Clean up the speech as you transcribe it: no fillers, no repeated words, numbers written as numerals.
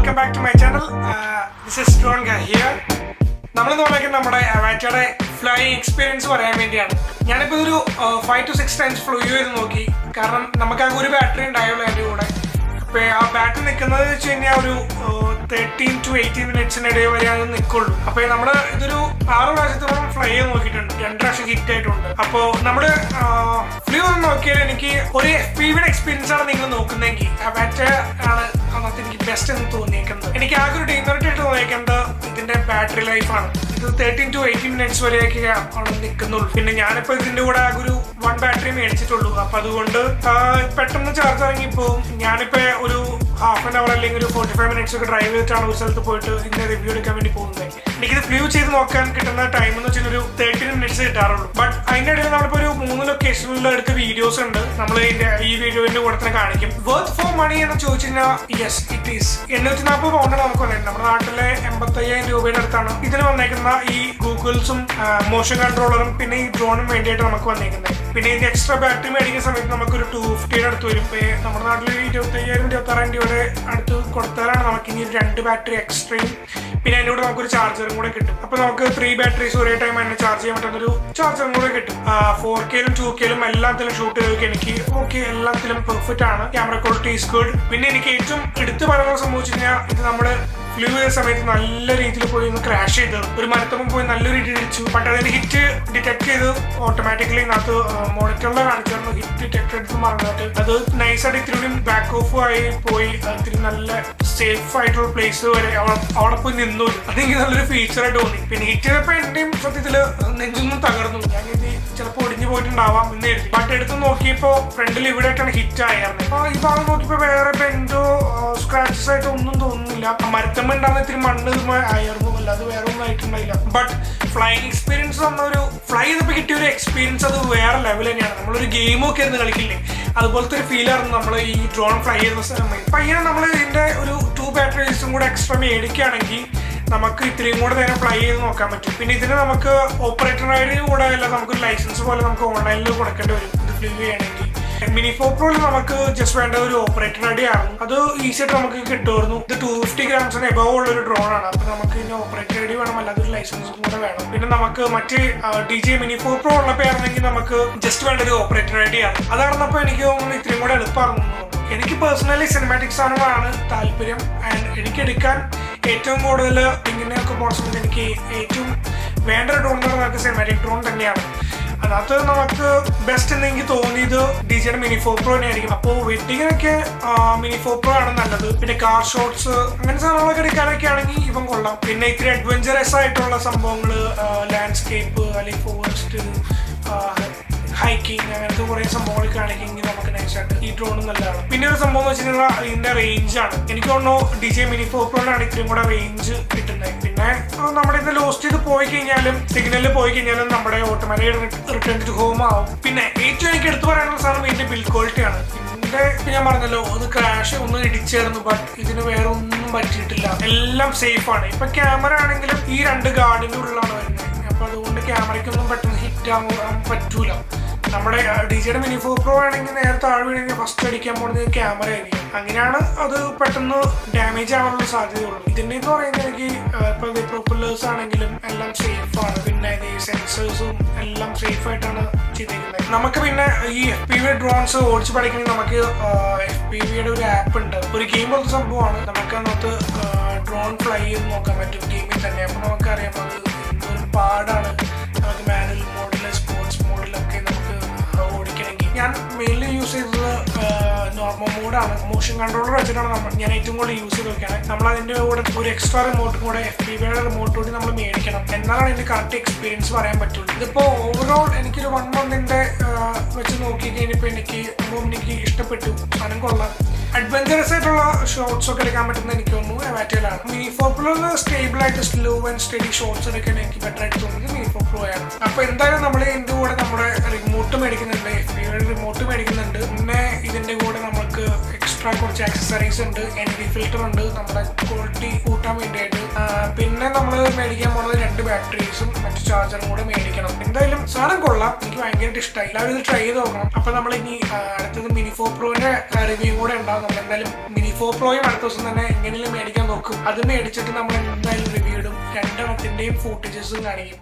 welcome back to my channel. This is Drone Guy here. നമ്മൾ നമ്മുടെ അവാറ്റയുടെ flying experience പറയാൻ വേണ്ടിയാണ്. ഞാനിപ്പോൾ ഒരു 5 to 6 times ഫ്ലൂ ചെയ്ത് നോക്കി. കാരണം നമുക്ക് ഒരു ബാറ്ററി ഉണ്ടായുള്ളൂ എൻ്റെ കൂടെ. അപ്പോൾ ആ ബാറ്ററി നിൽക്കുന്നത് വെച്ച് കഴിഞ്ഞാൽ ഒരു 13 to 18 മിനിറ്റ്സിനിടയിൽ വരെ അത് നിൽക്കുള്ളൂ. അപ്പോൾ നമ്മൾ ഇതൊരു 6 പ്രാവശ്യത്തോളം ഫ്ലൈ ചെയ്ത് നോക്കിയിട്ടുണ്ട്. 2 പ്രാവശ്യം ഹിറ്റ് ആയിട്ടുണ്ട്. അപ്പോൾ നമ്മൾ ഫ്ലൂ ഒന്ന് നോക്കിയാൽ എനിക്ക് ഒരു FPVയുടെ എക്സ്പീരിയൻസ് ആണ് നിങ്ങൾ നോക്കുന്നതെങ്കിൽ അവാറ്റ ആണ് അതിനകത്ത് എനിക്ക് ബെസ്റ്റ് എന്ന് തോന്നിയേക്കുന്നത്. എനിക്ക് ആകെ ഒരു ഡീമെറിറ്റ് ആയിട്ട് തോന്നിയേക്കുന്നത് ഇതിന്റെ ബാറ്ററി ലൈഫാണ്. ഇത് 13 to 18 മിനിറ്റ്സ് വരെയൊക്കെ അവിടെ നിൽക്കുന്നുള്ളൂ. പിന്നെ ഞാനിപ്പോൾ ഇതിന്റെ കൂടെ ആകെ ഒരു 1 ബാറ്ററി മേടിച്ചിട്ടുള്ളൂ. അപ്പൊ അതുകൊണ്ട് പെട്ടെന്ന് ചാർജ് ഇറങ്ങിപ്പോവും. ഞാനിപ്പോൾ ഒരു ഹാഫ് ആൻ അവർ അല്ലെങ്കിൽ ഒരു 45 മിനിറ്റ്സ് ഒക്കെ ഡ്രൈവ് ചെയ്തിട്ടാണ് ഒരു സ്ഥലത്ത് പോയിട്ട് ഇതിന്റെ റിവ്യൂ എടുക്കാൻ വേണ്ടി പോകുന്നത്. എനിക്കിത് ഫ്ലൂ ചെയ്ത് നോക്കാൻ കിട്ടുന്ന ടൈം എന്ന് വെച്ചാൽ ഒരു 13 മിനിറ്റ്സ് കിട്ടാറുള്ളൂ. ബട്ട് അതിന്റെ ഇടയിൽ നമ്മളിപ്പോൾ ഒരു 3 ലൊക്കേഷനിൽ എടുത്ത വീഡിയോസ് ഉണ്ട്. നമ്മൾ ഈ വീഡിയോന്റെ കൂടെ തന്നെ കാണിക്കും. വർത്ത് ഫോർ മണി എന്ന് ചോദിച്ചു കഴിഞ്ഞാൽ യെസ് ഇറ്റ് ഈസ്. 840 പൗണ്ട് നമുക്ക് വന്നേക്കും. നമ്മുടെ നാട്ടിലെ 85,000 രൂപയുടെ അടുത്താണ് ഇതിന് വന്നേക്കുന്ന ഈ ഗൂഗിൾസും മോഷൻ കൺട്രോളറും പിന്നെ ഈ ഡ്രോണും വേണ്ടിയിട്ട് നമുക്ക് വന്നേക്കുന്നത്. പിന്നെ ഇതിന്റെ എക്സ്ട്രാ ബാറ്ററി മേടിക്കുന്ന സമയത്ത് നമുക്കൊരു 250 അടുത്ത് വരും. നമ്മുടെ നാട്ടിൽ 25,000-26,000 രൂപയുടെ അടുത്ത് കൊടുത്താലാണ് നമുക്ക് ഇനി 2 ബാറ്ററി എക്സ്ട്രയും പിന്നെ അതിൻ്റെ കൂടെ നമുക്കൊരു ചാർജറും കൂടെ കിട്ടും. അപ്പൊ നമുക്ക് 3 ബാറ്ററീസ് ഒരേ ടൈം തന്നെ ചാർജ് ചെയ്യാൻ പറ്റുന്നൊരു ചാർജറും കൂടെ കിട്ടും. 4Kയിലും 2Kയിലും എല്ലാത്തിലും ഷൂട്ട് ചെയ്തൊക്കെ എനിക്ക് ഓക്കെ, എല്ലാത്തിലും പെർഫെക്റ്റ് ആണ്. Camera quality is good. പിന്നെ എനിക്ക് ഏറ്റവും എടുത്തു പറയുന്നത് സംഭവിച്ചു കഴിഞ്ഞാൽ ഇത് നമ്മള് ഫ്ലൂ ചെയ്ത സമയത്ത് നല്ല രീതിയിൽ പോയി ഒന്ന് ക്രാഷ് ചെയ്ത് ഒരു മരത്തപ്പം പോയി നല്ലൊരു ഇടി ഇടിച്ചു. ബട്ട് അതിന് ഹിറ്റ് ഡിറ്റക്ട് ചെയ്ത് ഓട്ടോമാറ്റിക്കലി ഇതിനകത്ത് മോണിറ്ററിൽ കാണിച്ചായിരുന്നു ഹിറ്റ് ഡിറ്റക്ട് എടുത്ത് പറഞ്ഞിട്ട് അത് നൈസായിട്ട് ഇത്തിരി ബാക്ക് ഓഫ് ആയി പോയി. ഇത്തിരി നല്ല സേഫ് ആയിട്ടുള്ള പ്ലേസ് വരെ അവിടെ പോയി നിന്നു. അതെനിക്ക് നല്ലൊരു ഫീച്ചറായിട്ട് തോന്നി. പിന്നെ ഹിറ്റ് ചെയ്തപ്പോൾ എന്റെയും സത്യത്തില് നെഞ്ചൊന്നും തകർന്നു. ഞാനിത് ചിലപ്പോൾ ഒടിഞ്ഞു പോയിട്ടുണ്ടാവാം എന്ന് കരുതി. ബട്ട് എടുത്ത് നോക്കിയപ്പോൾ ഫ്രണ്ടിൽ ഇവിടെ ആയിട്ടാണ് ഹിറ്റ് ആയിരുന്നു. അപ്പൊ ഈ ഭാഗം നോക്കിയപ്പോൾ വേറെ ബെൻഡോ സ്ക്രാച്ചസ് ആയിട്ട് ഒന്നും തോന്നുന്നില്ല. മരത്തമ്മ ഉണ്ടാകുന്ന ഇത്തിരി മണ്ണ് ആയിരുന്നു, അല്ലാതെ വേറെ ഒന്നും ആയിട്ടുണ്ടായില്ല. ബട്ട് ഫ്ലൈയിങ് എക്സ്പീരിയൻസ് ഒരു ഫ്ലൈ ചെയ്തപ്പോൾ കിട്ടിയ ഒരു എക്സ്പീരിയൻസ് അത് വേറെ ലെവൽ തന്നെയാണ്. നമ്മളൊരു ഗെയിമൊക്കെ ആയിരുന്നു കളിക്കില്ലേ, അതുപോലത്തെ ഒരു ഫീലായിരുന്നു നമ്മൾ ഈ ഡ്രോൺ ഫ്ലൈ ചെയ്യുന്ന സമയത്ത്. അപ്പൊ ഇങ്ങനെ നമ്മൾ ഇതിന്റെ ഒരു 2 ബാറ്ററീസും കൂടെ എക്സ്ട്രാ മേടിക്കുകയാണെങ്കിൽ നമുക്ക് ഇത്രയും കൂടെ നേരം ഫ്ലൈ ചെയ്ത് നോക്കാൻ പറ്റും. പിന്നെ ഇതിന് നമുക്ക് ഓപ്പറേറ്റർ ഐഡിയും കൂടെ അല്ല, നമുക്കൊരു ലൈസൻസ് പോലെ നമുക്ക് ഓൺലൈനിൽ കൊടുക്കേണ്ടി വരും ഇത് ഫ്ലൂ ചെയ്യണമെങ്കിൽ. മിനി 4 പ്രോയിൽ നമുക്ക് ജസ്റ്റ് വേണ്ട ഒരു ഓപ്പറേറ്റർ ഐഡി ആണ്. അത് ഈസി ആയിട്ട് നമുക്ക് കിട്ടുമായിരുന്നു. ഇത് 250 ഗ്രാംസിന് എബവ് ഉള്ള ഒരു ഡ്രോൺ ആണ്. അപ്പൊ നമുക്ക് ഇതിന് ഓപ്പറേറ്റർ ഐഡി വേണം, അല്ലാതെ ഒരു ലൈസൻസും കൂടെ വേണം. പിന്നെ നമുക്ക് മറ്റ് DJI മിനി 4 പ്രോ ഉള്ള പേരാണെങ്കിൽ നമുക്ക് ജസ്റ്റ് വേണ്ട ഒരു ഓപ്പറേറ്റർ ഐഡി ആണ്. അതായിരുന്നപ്പോൾ എനിക്ക് തോന്നുന്നു ഇത്രയും കൂടെ എളുപ്പമായിരുന്നു. എനിക്ക് പേഴ്സണലി സിനിമാറ്റിക് സാധനങ്ങളാണ് താല്പര്യം. ആൻഡ് എനിക്ക് എടുക്കാൻ ഏറ്റവും കൂടുതൽ ഇങ്ങനെയൊക്കെ പോകുന്ന സമയത്ത് എനിക്ക് ഏറ്റവും വേണ്ട ഒരു ഡ്രോൺ എന്ന് പറഞ്ഞാൽ സിനിമാറ്റിക് ഡ്രോൺ തന്നെയാണ്. അതിനകത്ത് നമുക്ക് ബെസ്റ്റ് എന്ന് എനിക്ക് തോന്നിയത് DJI മിനി 4 പ്രോ തന്നെയായിരിക്കും. അപ്പോൾ വെഡിങ്ങിനൊക്കെ മിനി 4 പ്രോ ആണ് നല്ലത്. പിന്നെ കാർ ഷോട്ട്സ് അങ്ങനെ സാധനങ്ങളൊക്കെ എടുക്കാനൊക്കെ ആണെങ്കിൽ ഇവൻ കൊള്ളാം. പിന്നെ ഇത്തിരി അഡ്വഞ്ചറസ് ആയിട്ടുള്ള സംഭവങ്ങൾ, ലാൻഡ്സ്കേപ്പ് അല്ലെങ്കിൽ ഫോറസ്റ്റ്, ഹൈക്കിങ് അങ്ങനത്തെ കുറെ സംഭവങ്ങളൊക്കെ ആണെങ്കിൽ നമുക്ക് നൈസായിട്ട് ഈ ഡ്രോണും നല്ലതാണ്. പിന്നെ ഒരു സംഭവം എന്ന് വെച്ച് കഴിഞ്ഞാൽ ഇതിന്റെ റേഞ്ച് ആണ്. എനിക്ക് തോന്നുന്നു DJI മിനി 4 പ്രോയിലാണ് ഇത്രയും കൂടെ റേഞ്ച് കിട്ടുന്നത്. പിന്നെ നമ്മുടെ ഇത് ലോസ്റ്റ് ചെയ്ത് പോയി കഴിഞ്ഞാലും സിഗ്നലിൽ പോയി കഴിഞ്ഞാലും നമ്മുടെ ഓട്ടോമാറ്റിക് റിട്ടേൺ ടു ഹോം ആവും. പിന്നെ ഏറ്റവും എനിക്ക് എടുത്തു പറയാനുള്ള സാധനം ഇതിന്റെ ബിൽഡ് ക്വാളിറ്റിയാണ്. ഇതിന്റെ ഞാൻ പറഞ്ഞല്ലോ ഒന്ന് ക്രാഷ് ഒന്ന് ഇടിച്ചായിരുന്നു, ബട്ട് ഇതിന് വേറെ ഒന്നും പറ്റിയിട്ടില്ല. എല്ലാം സേഫ് ആണ്. ഇപ്പൊ ക്യാമറ ആണെങ്കിലും ഈ 2 ഗാർഡിന്റെ ഉള്ളിലാണ് വരുന്നത്. അപ്പൊ അതുകൊണ്ട് ക്യാമറയ്ക്കൊന്നും പെട്ടെന്ന് ഹിറ്റ് ആവാൻ പറ്റൂല. നമ്മുടെ DJI മിനി 4 പ്രോ ആണെങ്കിൽ നേരത്തെ വീണെങ്കിൽ ഫസ്റ്റ് അടിക്കാൻ പോകുന്നത് ക്യാമറ ആയിരിക്കും. അങ്ങനെയാണ് അത് പെട്ടെന്ന് ഡാമേജ് ആവാനുള്ള സാധ്യതയുള്ളൂ. ഇതിൻ്റെ എന്ന് പറയുന്നത് എനിക്ക് ഇപ്പൊ പ്രൊപ്പല്ലേഴ്സ് ആണെങ്കിലും എല്ലാം സേഫ് ആണ്. പിന്നെ ഈ സെൻസേഴ്സും എല്ലാം സേഫ് ആയിട്ടാണ് ചെയ്തിരിക്കുന്നത്. നമുക്ക് പിന്നെ ഈ FPV ഡ്രോൺസ് ഓടിച്ച് പഠിക്കണമെങ്കിൽ നമുക്ക് FPVയുടെ ഒരു ആപ്പ് ഉണ്ട്. ഒരു ഗെയിം പോലത്തെ സംഭവമാണ്. നമുക്ക് അതിനകത്ത് ഡ്രോൺ ഫ്ലൈ ചെയ്ത് നോക്കാൻ പറ്റും ഗെയിമിൽ തന്നെ. അപ്പൊ നമുക്കറിയാം അത് എന്തൊരു പാടാണ്. നമുക്ക് മാനുവൽ മോഡില് സ്പോർട്സ് മോഡിലൊക്കെ നമുക്ക് ഓടിക്കണമെങ്കിൽ. ഞാൻ മെയിൻലി യൂസ് ചെയ്തത് നോർമൽ മോഡാണ്. മോഷൻ കൺട്രോളർ വെച്ചിട്ടാണ് ഞാൻ ഏറ്റവും കൂടുതൽ യൂസ് ചെയ്ത് നോക്കിയാണ്. നമ്മൾ അതിൻ്റെ കൂടെ ഒരു എക്സ്ട്രാ റിമോട്ടും കൂടെ FPVയുടെ റിമോട്ട് കൂടി നമ്മൾ മേടിക്കണം. എന്നാലാണ് ഇതിന്റെ കറക്റ്റ് എക്സ്പീരിയൻസ് പറയാൻ പറ്റുള്ളൂ. ഇതിപ്പോൾ ഓവറോൾ എനിക്കൊരു 1 മന്തിന്റെ വെച്ച് നോക്കി കഴിഞ്ഞപ്പോൾ എനിക്ക് ഇഷ്ടപ്പെട്ടു. സാധനം കൊള്ളാം. അഡ്വഞ്ചറസ് ആയിട്ടുള്ള ഷോട്ട്സ് ഒക്കെ എടുക്കാൻ പറ്റുന്ന എനിക്ക് തോന്നുന്നു അവാറ്റയിലാണ്. മിനി 4 പ്രോ സ്റ്റേബിൾ ആയിട്ട് സ്ലോ ആൻഡ് സ്റ്റഡി ഷോട്ട്സ് എടുക്കാൻ എനിക്ക് ബെറ്റർ ആയിട്ട് തോന്നുന്നത് മിനി 4 പ്രോ ആണ്. അപ്പൊ എന്തായാലും നമ്മൾ ഇതിന്റെ കൂടെ നമ്മുടെ റിമോട്ട് മേടിക്കുന്നുണ്ട്, FPVയുടെ റിമോട്ട് മേടിക്കുന്നുണ്ട്. പിന്നെ ഇതിന്റെ കൂടെ നമുക്ക് എക്സ്ട്രാ എക്സ്ട്രാ കുറച്ച് ആക്സസറീസ് ഉണ്ട്, എൻഡി ഫിൽറ്റർ ഉണ്ട് നമ്മുടെ ക്വാളിറ്റി കൂട്ടാൻ വേണ്ടിയിട്ട്. പിന്നെ നമ്മൾ മേടിക്കാൻ പോകുന്നത് 2 ബാറ്ററീസും മറ്റു ചാർജറും കൂടെ മേടിക്കണം. എന്തായാലും സാധനം കൊള്ളാം, എനിക്ക് ഭയങ്കരമായിട്ട് ഇഷ്ടമായി. എല്ലാവരും ഇത് ട്രൈ ചെയ്ത് നോക്കണം. അപ്പൊ നമ്മൾ ഇനി അടുത്തത് മിനി 4 പ്രോന്റെ റിവ്യൂ കൂടെ ഉണ്ടാവും. നമ്മൾ എന്തായാലും മിനി 4 പ്രോയും അടുത്ത ദിവസം തന്നെ എങ്ങനെയും മേടിക്കാൻ നോക്കും. അത് മേടിച്ചിട്ട് നമ്മൾ എന്തായാലും റിവ്യൂ ഇടും. 2 എണ്ണത്തിന്റെയും ഫൂട്ടേജസും കാണിക്കും.